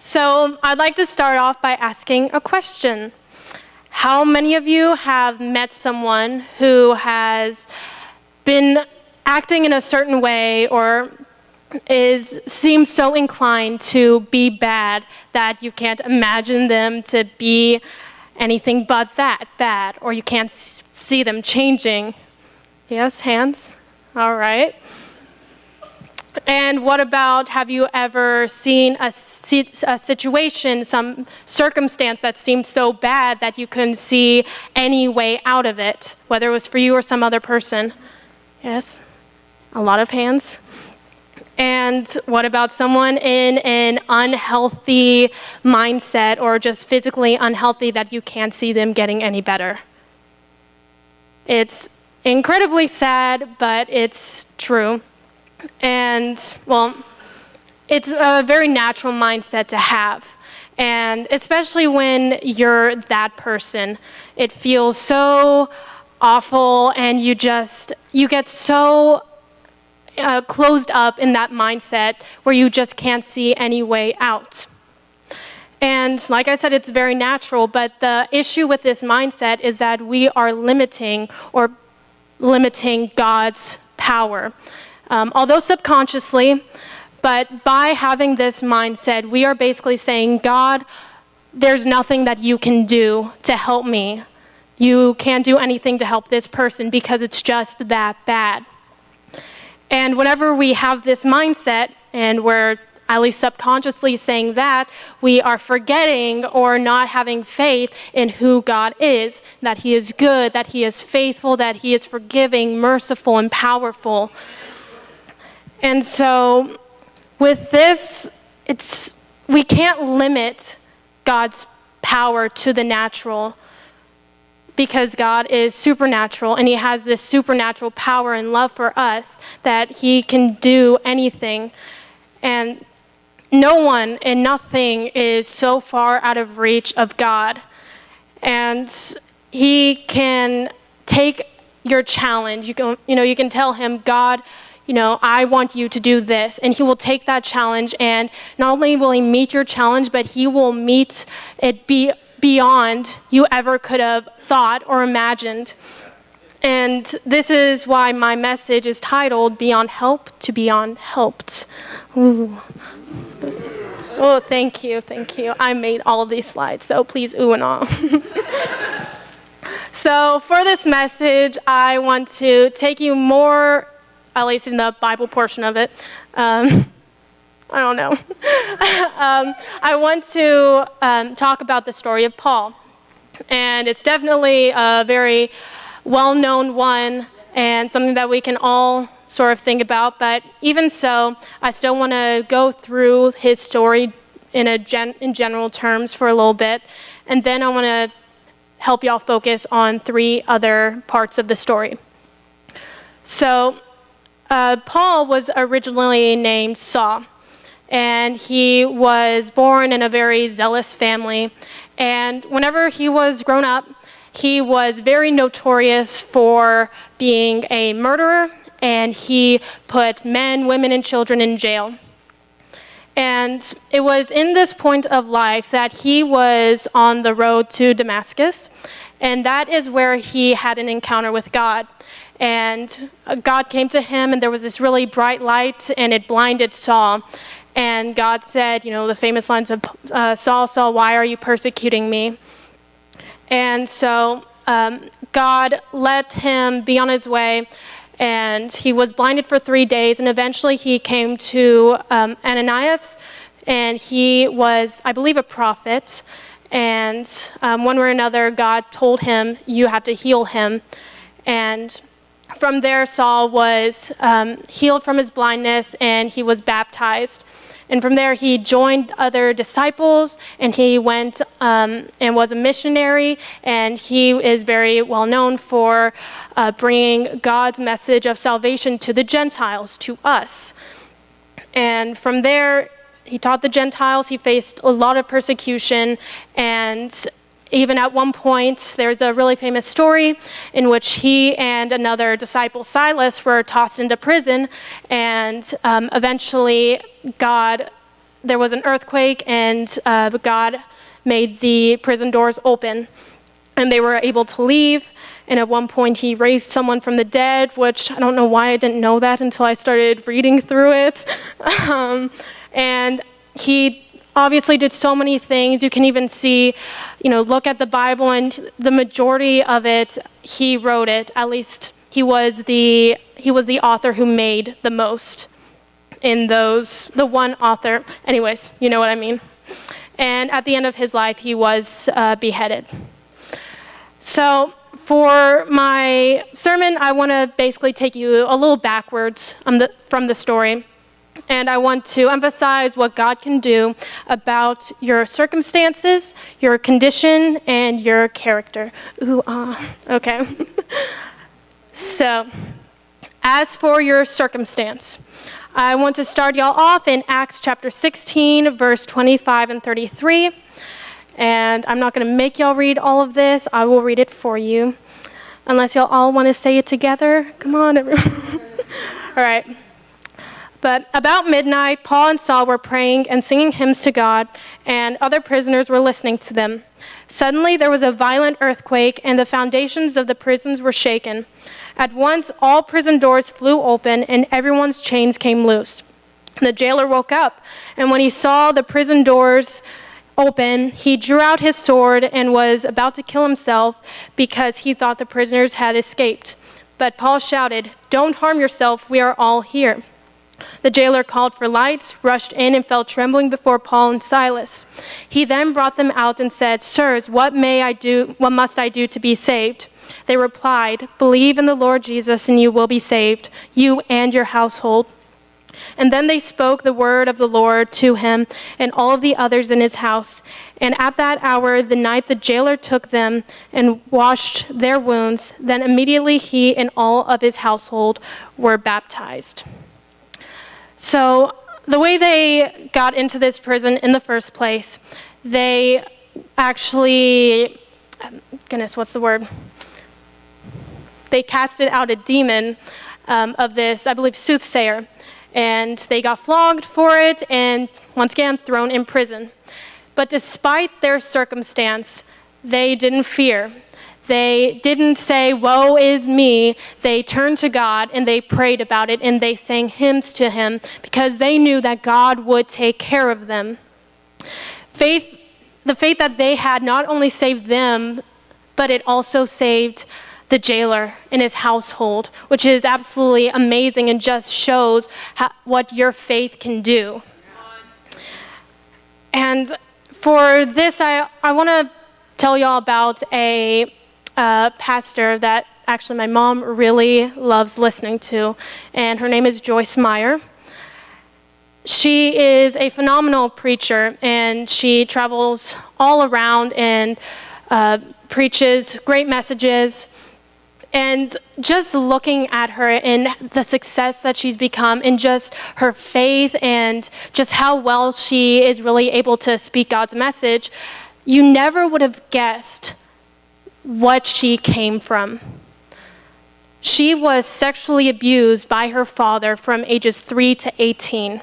So I'd like to start off by asking a question. How many of you have met someone who has been acting in a certain way or seems so inclined to be bad that you can't imagine them to be anything but that bad, or you can't see them changing? Yes, hands? All right. And what about, have you ever seen a situation, some circumstance that seemed so bad that you couldn't see any way out of it, whether it was for you or some other person? Yes, a lot of hands. And what about someone in an unhealthy mindset or just physically unhealthy that you can't see them getting any better? It's incredibly sad, but it's true. And, well, it's a very natural mindset to have. And especially when you're that person, it feels so awful, and you get so closed up in that mindset where you just can't see any way out. And like I said, it's very natural, but the issue with this mindset is that we are limiting God's power. Although subconsciously, but by having this mindset, we are basically saying, God, there's nothing that you can do to help me. You can't do anything to help this person because it's just that bad. And whenever we have this mindset, and we're at least subconsciously saying that, we are forgetting or not having faith in who God is, that He is good, that He is faithful, that He is forgiving, merciful, and powerful. And so with this, we can't limit God's power to the natural, because God is supernatural, and He has this supernatural power and love for us that He can do anything. And no one and nothing is so far out of reach of God. And He can take your challenge. You can tell Him, God, I want you to do this. And He will take that challenge, and not only will He meet your challenge, but He will meet it beyond you ever could have thought or imagined. And this is why my message is titled, Beyond Help to Beyond Helped. Ooh. Oh, thank you. I made all of these slides, so please ooh and ah. So for this message, I want to take you more, at least in the Bible portion of it. I don't know. I want to talk about the story of Paul. And it's definitely a very well-known one and something that we can all sort of think about. But even so, I still want to go through his story in general terms for a little bit. And then I want to help y'all focus on 3 other parts of the story. So Paul was originally named Saul, and he was born in a very zealous family. And whenever he was grown up, he was very notorious for being a murderer, and he put men, women, and children in jail. And it was in this point of life that he was on the road to Damascus, and that is where he had an encounter with God. And God came to him, and there was this really bright light, and it blinded Saul. And God said, the famous lines of, Saul, Saul, why are you persecuting me? And so God let him be on his way, and he was blinded for 3 days, and eventually he came to Ananias, and he was, I believe, a prophet. And one way or another, God told him, you have to heal him. And from there, Saul was healed from his blindness, and he was baptized. And from there, he joined other disciples, and he went and was a missionary, and he is very well known for bringing God's message of salvation to the Gentiles, to us. And from there, he taught the Gentiles. He faced a lot of persecution, and even at one point, there's a really famous story in which he and another disciple, Silas, were tossed into prison, and eventually God there was an earthquake, and God made the prison doors open, and they were able to leave. And at one point, he raised someone from the dead, which I don't know why I didn't know that until I started reading through it. And he obviously did so many things. You can even see, look at the Bible, and the majority of it, he wrote it. At least he was the author who made the most in those, the one author. Anyways, you know what I mean. And at the end of his life, he was beheaded. So for my sermon, I want to basically take you a little backwards from the story. And I want to emphasize what God can do about your circumstances, your condition, and your character. Okay. So, as for your circumstance, I want to start y'all off in Acts chapter 16, verse 25 and 33. And I'm not going to make y'all read all of this. I will read it for you. Unless y'all all want to say it together. Come on, everyone. All right. But about midnight, Paul and Saul were praying and singing hymns to God, and other prisoners were listening to them. Suddenly there was a violent earthquake, and the foundations of the prisons were shaken. At once all prison doors flew open, and everyone's chains came loose. The jailer woke up, and when he saw the prison doors open, he drew out his sword and was about to kill himself because he thought the prisoners had escaped. But Paul shouted, "Don't harm yourself, we are all here." The jailer called for lights, rushed in, and fell trembling before Paul and Silas. He then brought them out and said, "Sirs, what must I do to be saved?" They replied, "Believe in the Lord Jesus, and you will be saved, you and your household." And then they spoke the word of the Lord to him and all of the others in his house. And at that hour, the night, the jailer took them and washed their wounds. Then immediately he and all of his household were baptized. So the way they got into this prison in the first place, they actually, They casted out a demon of this, I believe, soothsayer. And they got flogged for it and, once again, thrown in prison. But despite their circumstance, they didn't fear. They didn't say, "Woe is me." They turned to God and they prayed about it and they sang hymns to him because they knew that God would take care of them. The faith that they had not only saved them, but it also saved the jailer and his household, which is absolutely amazing and just shows what your faith can do. And for this, I want to tell y'all about a pastor that actually my mom really loves listening to, and her name is Joyce Meyer. She is a phenomenal preacher, and she travels all around and preaches great messages. And just looking at her and the success that she's become and just her faith and just how well she is really able to speak God's message, you never would have guessed what she came from. She was sexually abused by her father from ages 3 to 18.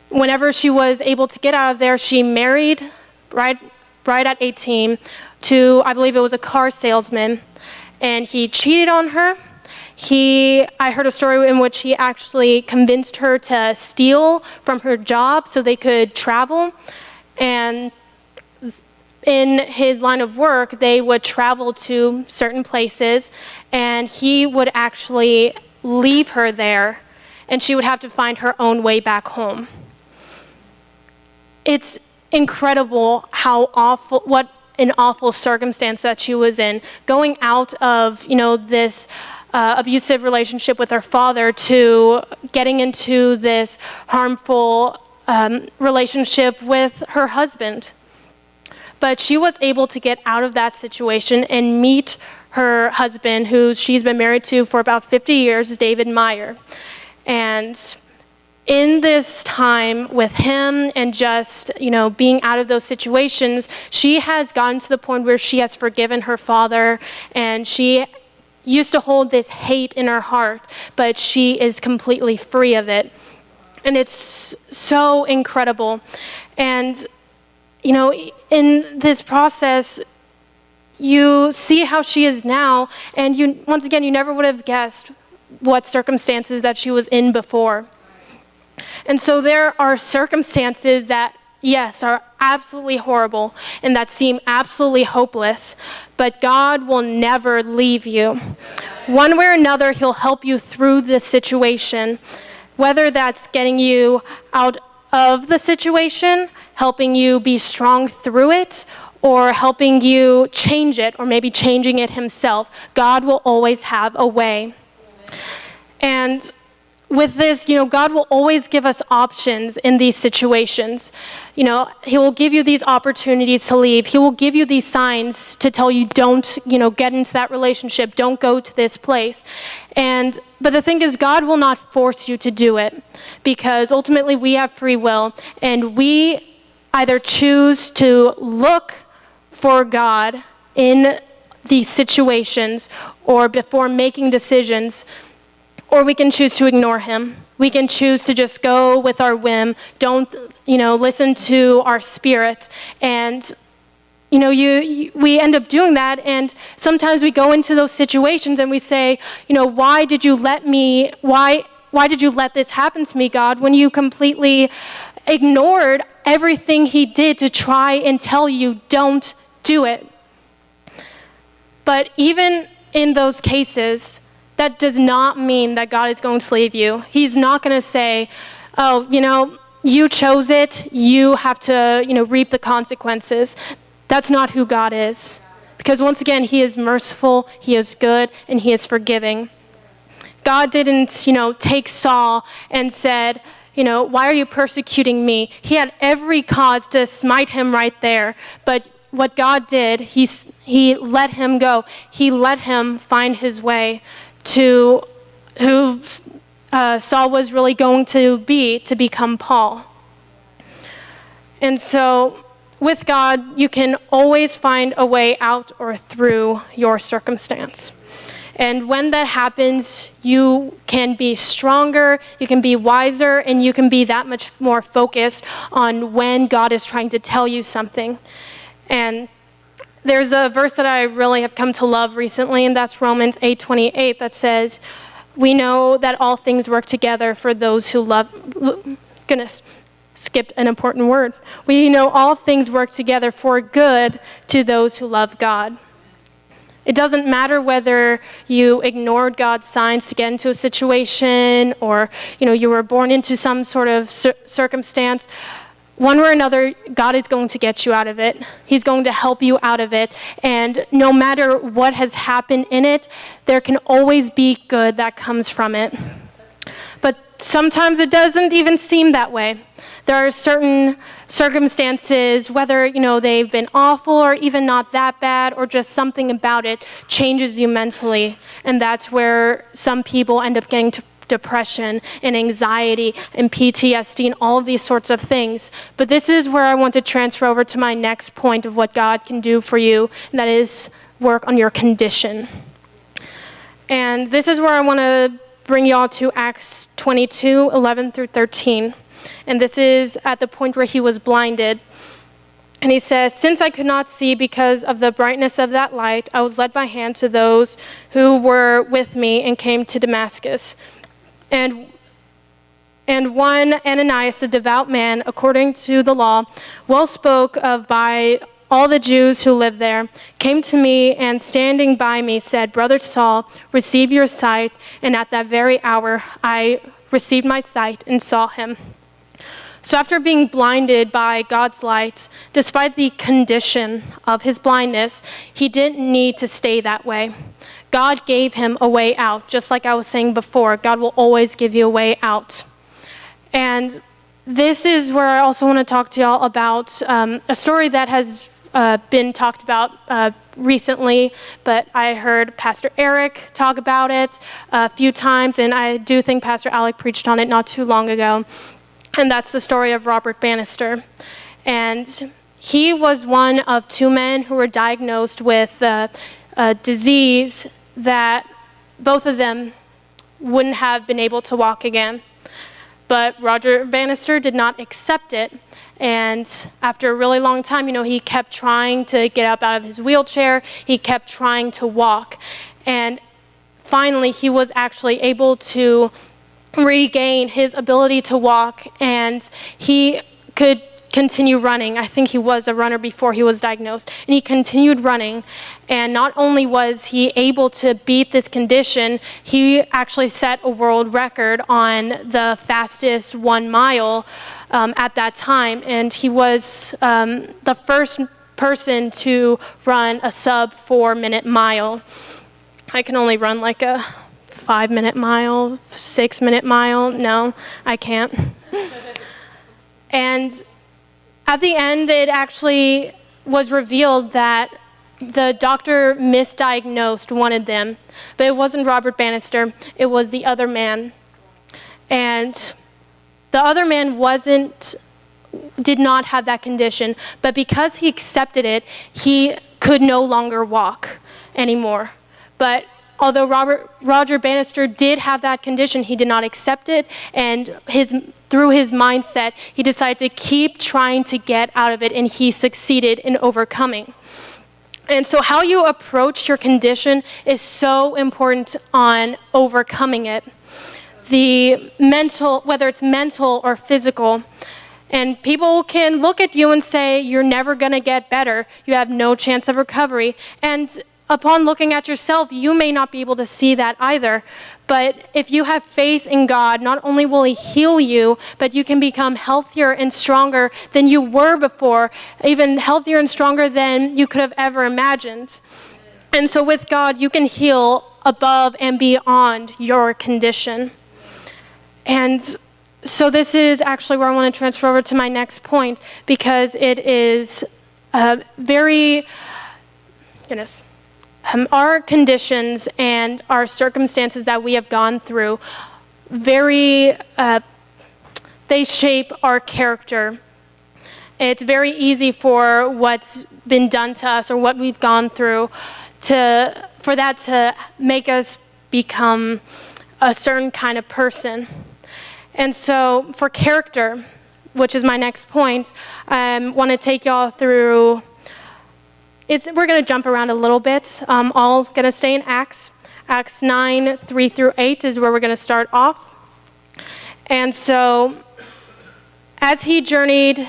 Whenever she was able to get out of there, she married right at 18 to, I believe it was a car salesman, and he cheated on her. I heard a story in which he actually convinced her to steal from her job so they could travel. And in his line of work, they would travel to certain places, and he would actually leave her there, and she would have to find her own way back home. It's incredible what an awful circumstance that she was in, going out of, this abusive relationship with her father to getting into this harmful relationship with her husband. But she was able to get out of that situation and meet her husband, who she's been married to for about 50 years, David Meyer. And in this time with him and just, being out of those situations, she has gotten to the point where she has forgiven her father, and she used to hold this hate in her heart, but she is completely free of it. And it's so incredible. And, you know, in this process, you see how she is now, and once again, you never would have guessed what circumstances that she was in before. And so there are circumstances that, yes, are absolutely horrible and that seem absolutely hopeless, but God will never leave you. One way or another, he'll help you through this situation, whether that's getting you out of the situation, helping you be strong through it, or helping you change it, or maybe changing it himself. God will always have a way. And with this, you know, God will always give us options in these situations. You know, he will give you these opportunities to leave. He will give you these signs to tell you don't, you know, get into that relationship. Don't go to this place. But the thing is, God will not force you to do it, because ultimately we have free will, and we either choose to look for God in these situations or before making decisions, or we can choose to ignore him. We can choose to just go with our whim, don't, you know, listen to our spirit. And, you know, we end up doing that, and sometimes we go into those situations and we say, you know, why did you let this happen to me, God, when you completely ignored everything he did to try and tell you don't do it? But even in those cases, that does not mean that God is going to leave you. He's not going to say, oh, you know, you chose it, you have to, you know, reap the consequences. That's not who God is. Because once again, he is merciful, he is good, and he is forgiving. God didn't, you know, take Saul and said, you know, why are you persecuting me? He had every cause to smite him right there. But what God did, he let him go. He let him find his way to who Saul was really going to become Paul. And so with God, you can always find a way out or through your circumstance. And when that happens, you can be stronger, you can be wiser, and you can be that much more focused on when God is trying to tell you something. And there's a verse that I really have come to love recently, and that's Romans 8:28, that says, we know that all things work together for those who love, goodness, skipped an important word. We know all things work together for good to those who love God. It doesn't matter whether you ignored God's signs to get into a situation, or, you know, you were born into some sort of circumstance. One way or another, God is going to get you out of it. He's going to help you out of it. And no matter what has happened in it, there can always be good that comes from it. But sometimes it doesn't even seem that way. There are certain circumstances, whether, you know, they've been awful or even not that bad, or just something about it changes you mentally. And that's where some people end up getting to depression and anxiety and PTSD and all of these sorts of things. But this is where I want to transfer over to my next point of what God can do for you, and that is work on your condition. And this is where I want to bring you all to Acts 22:11-13. And this is at the point where he was blinded. And he says, since I could not see because of the brightness of that light, I was led by hand to those who were with me and came to Damascus. And one Ananias, a devout man, according to the law, well spoke of by all the Jews who lived there, came to me and standing by me said, Brother Saul, receive your sight. And at that very hour, I received my sight and saw him. So after being blinded by God's light, despite the condition of his blindness, he didn't need to stay that way. God gave him a way out. Just like I was saying before, God will always give you a way out. And this is where I also want to talk to y'all about a story that has been talked about recently, but I heard Pastor Eric talk about it a few times, and I do think Pastor Alec preached on it not too long ago. And that's the story of Robert Bannister. And he was one of two men who were diagnosed with a disease that both of them wouldn't have been able to walk again. But Roger Bannister did not accept it. And after a really long time, he kept trying to get up out of his wheelchair. He kept trying to walk. And finally, he was actually able to regain his ability to walk, and he could continue running. I think he was a runner before he was diagnosed, and he continued running. And not only was he able to beat this condition, he actually set a world record on the fastest 1 mile at that time, and he was the first person to run a sub 4-minute mile. I can only run like a 5-minute mile, 6-minute mile. No, I can't. And at the end, it actually was revealed that the doctor misdiagnosed one of them, but it wasn't Robert Bannister, it was the other man. And the other man did not have that condition, but because he accepted it, he could no longer walk anymore. But although Roger Bannister did have that condition, he did not accept it, and through his mindset, he decided to keep trying to get out of it, and he succeeded in overcoming. And so how you approach your condition is so important on overcoming it. Whether it's mental or physical, and people can look at you and say, you're never going to get better, you have no chance of recovery, and upon looking at yourself, you may not be able to see that either. But if you have faith in God, not only will He heal you, but you can become healthier and stronger than you were before, even healthier and stronger than you could have ever imagined. And so with God, you can heal above and beyond your condition. And so this is actually where I want to transfer over to my next point, because it is our conditions and our circumstances that we have gone through, they shape our character. It's very easy for what's been done to us or what we've gone through for that to make us become a certain kind of person. And so for character, which is my next point, I want to take y'all through. We're going to jump around a little bit. All going to stay in Acts. Acts 9, 3 through 8 is where we're going to start off. And so, as he journeyed,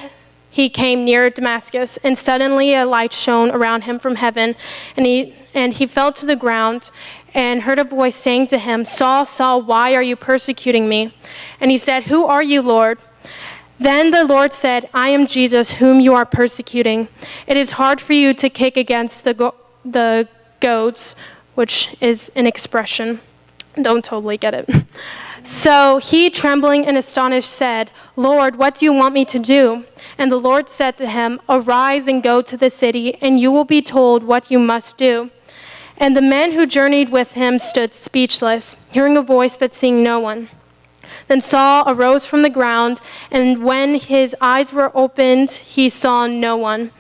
he came near Damascus, and suddenly a light shone around him from heaven, and he fell to the ground and heard a voice saying to him, "Saul, Saul, why are you persecuting me?" And he said, "Who are you, Lord?" Then the Lord said, "I am Jesus, whom you are persecuting. It is hard for you to kick against the goads," which is an expression. Don't totally get it. So he, trembling and astonished, said, "Lord, what do you want me to do?" And the Lord said to him, "Arise and go to the city, and you will be told what you must do." And the men who journeyed with him stood speechless, hearing a voice but seeing no one. Then Saul arose from the ground, and when his eyes were opened, he saw no one,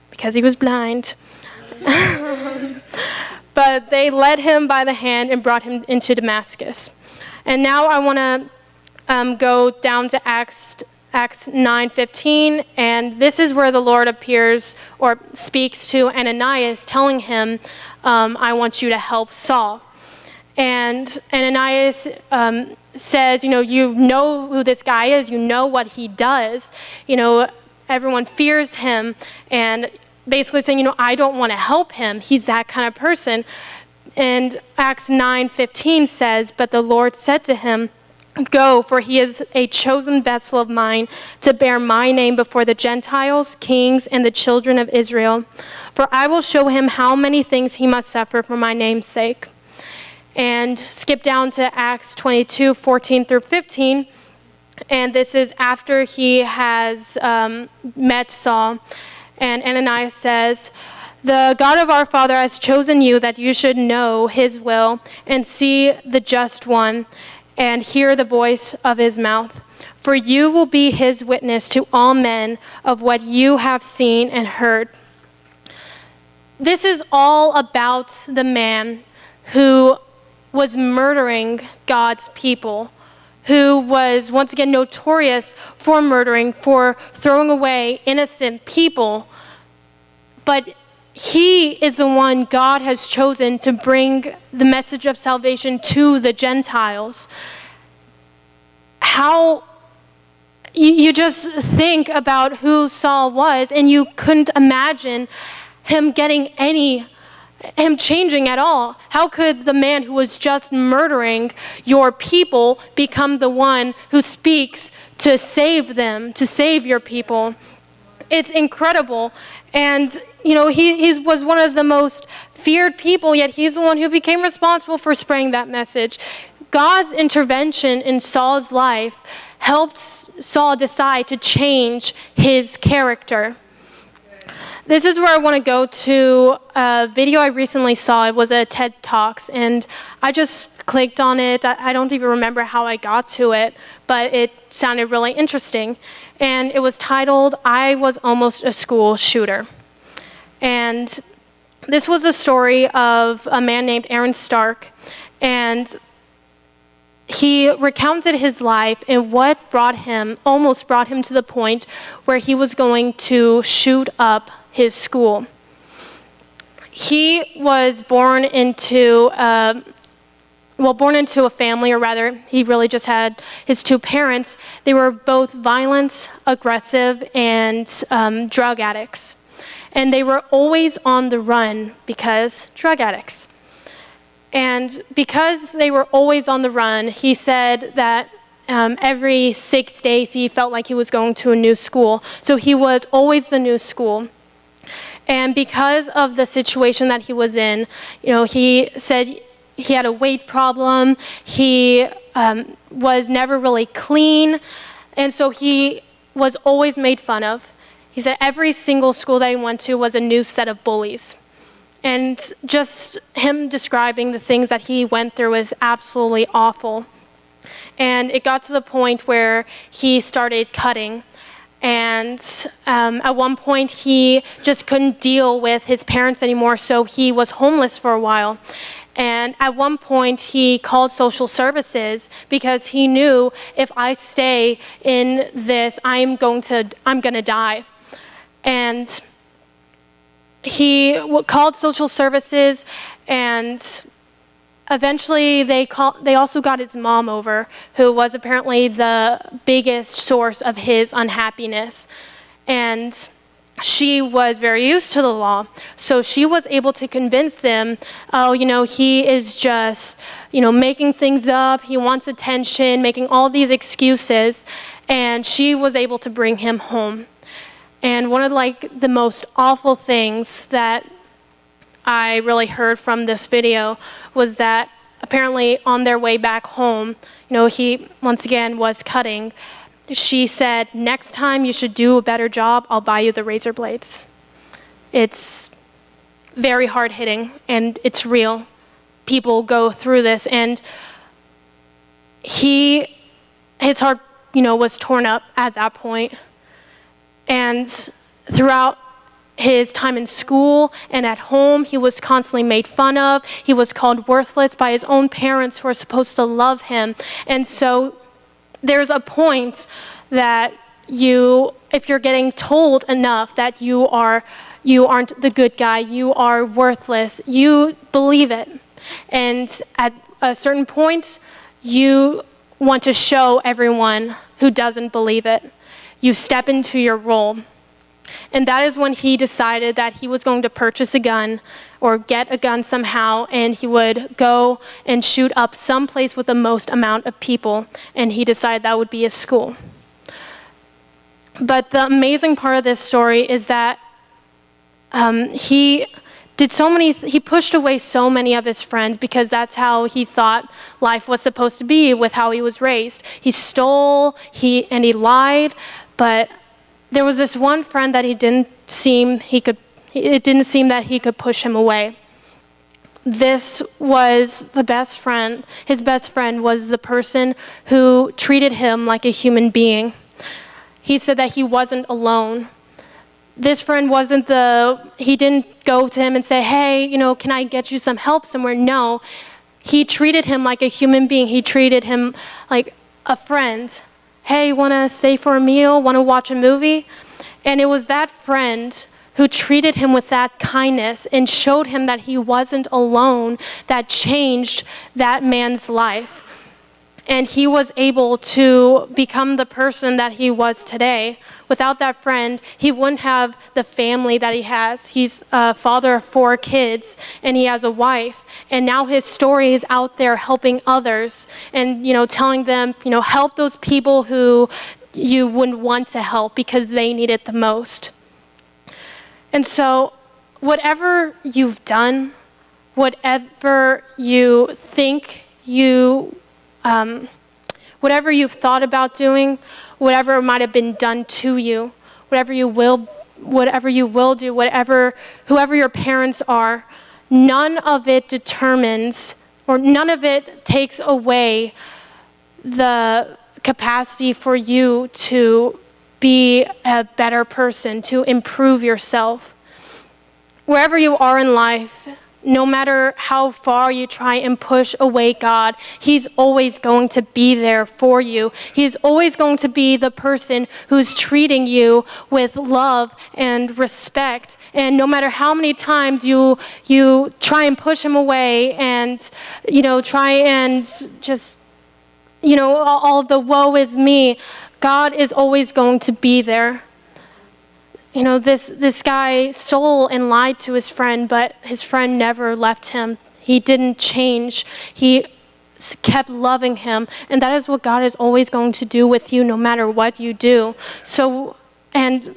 because he was blind. But they led him by the hand and brought him into Damascus. And now I want to go down to Acts 9:15, and this is where the Lord appears or speaks to Ananias, telling him, "I want you to help Saul." And Ananias says, you know who this guy is, you know what he does, everyone fears him, and basically saying, I don't want to help him, he's that kind of person. And Acts 9:15 says, "But the Lord said to him, 'Go, for he is a chosen vessel of mine to bear my name before the Gentiles, kings, and the children of Israel. For I will show him how many things he must suffer for my name's sake.'" And skip down to Acts 22:14 through 15. And this is after he has met Saul. And Ananias says, "The God of our father has chosen you that you should know his will and see the just one and hear the voice of his mouth. For you will be his witness to all men of what you have seen and heard." This is all about the man who was murdering God's people, who was once again notorious for murdering, for throwing away innocent people. But he is the one God has chosen to bring the message of salvation to the Gentiles. How you just think about who Saul was, and you couldn't imagine him changing at all. How could the man who was just murdering your people become the one who speaks to save them, to save your people? It's incredible. And, he was one of the most feared people, yet he's the one who became responsible for spreading that message. God's intervention in Saul's life helped Saul decide to change his character. This is where I want to go to a video I recently saw. It was a TED Talks, and I just clicked on it. I don't even remember how I got to it, but it sounded really interesting. And it was titled, "I Was Almost a School Shooter." And this was a story of a man named Aaron Stark, and he recounted his life and what almost brought him to the point where he was going to shoot up his school. He was born into a family, or rather, he really just had his two parents. They were both violent, aggressive, and drug addicts. And they were always on the run because drug addicts. And because they were always on the run, he said that every 6 days he felt like he was going to a new school. So he was always the new school. And because of the situation that he was in, he said he had a weight problem. He was never really clean. And so he was always made fun of. He said every single school that he went to was a new set of bullies. And just him describing the things that he went through is absolutely awful. And it got to the point where he started cutting. And at one point, he just couldn't deal with his parents anymore, so he was homeless for a while. And at one point, he called social services because he knew, if I stay in this, I'm gonna die. And he called social services, and eventually they also got his mom over, who was apparently the biggest source of his unhappiness. And she was very used to the law. So she was able to convince them, he is just, making things up. He wants attention, making all these excuses. And she was able to bring him home. And one of the most awful things that I really heard from this video was that apparently on their way back home, he once again was cutting. She said, "Next time you should do a better job, I'll buy you the razor blades." It's very hard hitting, and it's real. People go through this, and his heart, was torn up at that point. And throughout his time in school and at home, he was constantly made fun of. He was called worthless by his own parents, who are supposed to love him. And so there's a point that if you're getting told enough that you aren't the good guy, you are worthless, you believe it. And at a certain point, you want to show everyone who doesn't believe it. You step into your role. And that is when he decided that he was going to purchase a gun or get a gun somehow, and he would go and shoot up some place with the most amount of people, and he decided that would be his school. But the amazing part of this story is that he pushed away so many of his friends because that's how he thought life was supposed to be with how he was raised. He stole, and he lied, but there was this one friend that it didn't seem that he could push him away. This was the best friend. His best friend was the person who treated him like a human being. He said that he wasn't alone. This friend he didn't go to him and say, "Hey, can I get you some help somewhere?" No, he treated him like a human being. He treated him like a friend, hey, want to stay for a meal, want to watch a movie? And it was that friend who treated him with that kindness and showed him that he wasn't alone that changed that man's life. And he was able to become the person that he was today. Without that friend, he wouldn't have the family that he has. He's a father of 4 kids, and he has a wife. And now his story is out there helping others and, telling them, help those people who you wouldn't want to help because they need it the most. And so whatever you've done, whatever you think whatever you've thought about doing, whatever might have been done to you, whatever you will do, whoever your parents are, none of it determines or none of it takes away the capacity for you to be a better person, to improve yourself. Wherever you are in life, no matter how far you try and push away God, He's always going to be there for you. He's always going to be the person who's treating you with love and respect. And no matter how many times you try and push Him away and, try and just, all of the woe is me, God is always going to be there. This guy stole and lied to his friend, but his friend never left him. He didn't change. He kept loving him. And that is what God is always going to do with you no matter what you do. So, no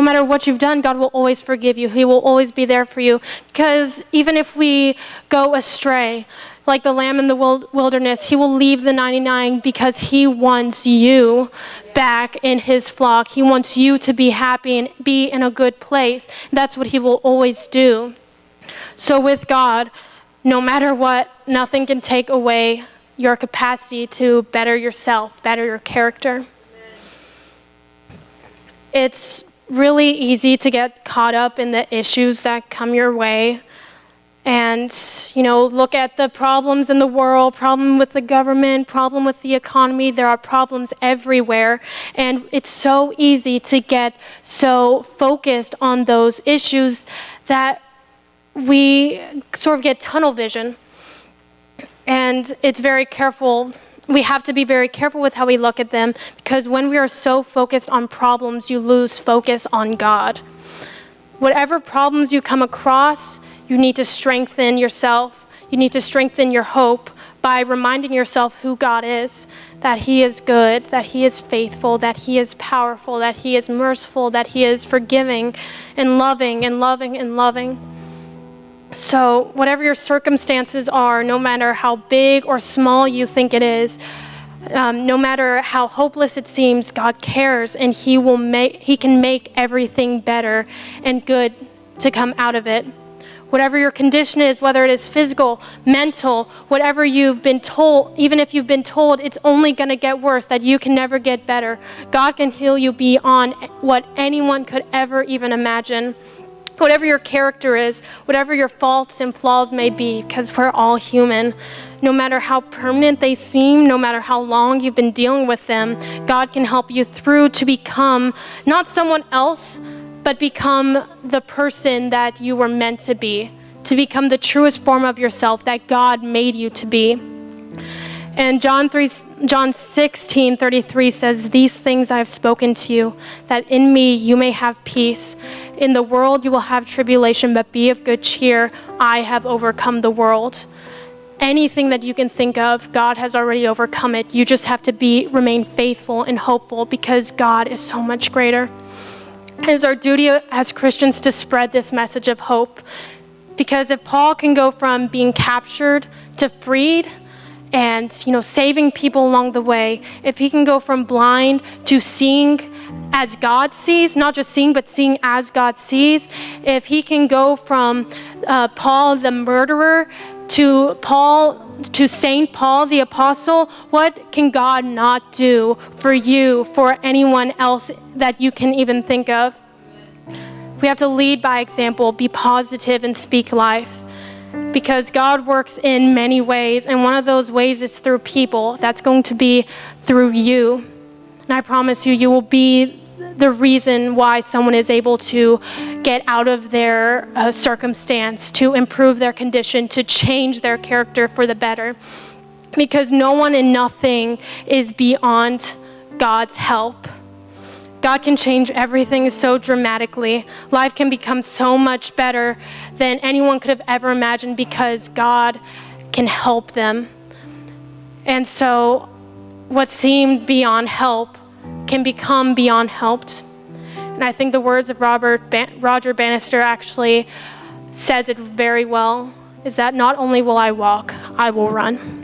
matter what you've done, God will always forgive you. He will always be there for you. Because even if we go astray, like the lamb in the wilderness, He will leave the 99 because He wants you back in His flock. He wants you to be happy and be in a good place. That's what He will always do. So with God, no matter what, nothing can take away your capacity to better yourself, better your character. It's really easy to get caught up in the issues that come your way. And, look at the problems in the world, problem with the government, problem with the economy. There are problems everywhere. And it's so easy to get so focused on those issues that we sort of get tunnel vision. And it's very careful. We have to be very careful with how we look at them, because when we are so focused on problems, you lose focus on God. Whatever problems you come across, you need to strengthen yourself. You need to strengthen your hope by reminding yourself who God is, that He is good, that He is faithful, that He is powerful, that He is merciful, that He is forgiving and loving and loving and loving. So whatever your circumstances are, no matter how big or small you think it is, no matter how hopeless it seems, God cares, and He can make everything better and good to come out of it. Whatever your condition is, whether it is physical, mental, whatever you've been told, even if you've been told it's only going to get worse, that you can never get better, God can heal you beyond what anyone could ever even imagine. Whatever your character is, whatever your faults and flaws may be, because we're all human, no matter how permanent they seem, no matter how long you've been dealing with them, God can help you through to become not someone else, but become the person that you were meant to become the truest form of yourself that God made you to be. And John 16:33 says, "These things I have spoken to you, that in me you may have peace. In the world you will have tribulation, but be of good cheer. I have overcome the world." Anything that you can think of, God has already overcome it. You just have to remain faithful and hopeful, because God is so much greater. It is our duty as Christians to spread this message of hope. Because if Paul can go from being captured to freed and, saving people along the way, if he can go from blind to seeing as God sees, not just seeing, but seeing as God sees, if he can go from Paul the murderer to Saint Paul the apostle, what can God not do for you, for anyone else that you can even think of? We have to lead by example, be positive, and speak life. because God works in many ways, and one of those ways is through people. That's going to be through you. And I promise you, you will be the reason why someone is able to get out of their circumstance, to improve their condition, to change their character for the better. Because no one and nothing is beyond God's help. God can change everything so dramatically. Life can become so much better than anyone could have ever imagined because God can help them. And so what seemed beyond help can become beyond helped. And I think the words of Roger Bannister actually says it very well, is that not only will I walk, I will run.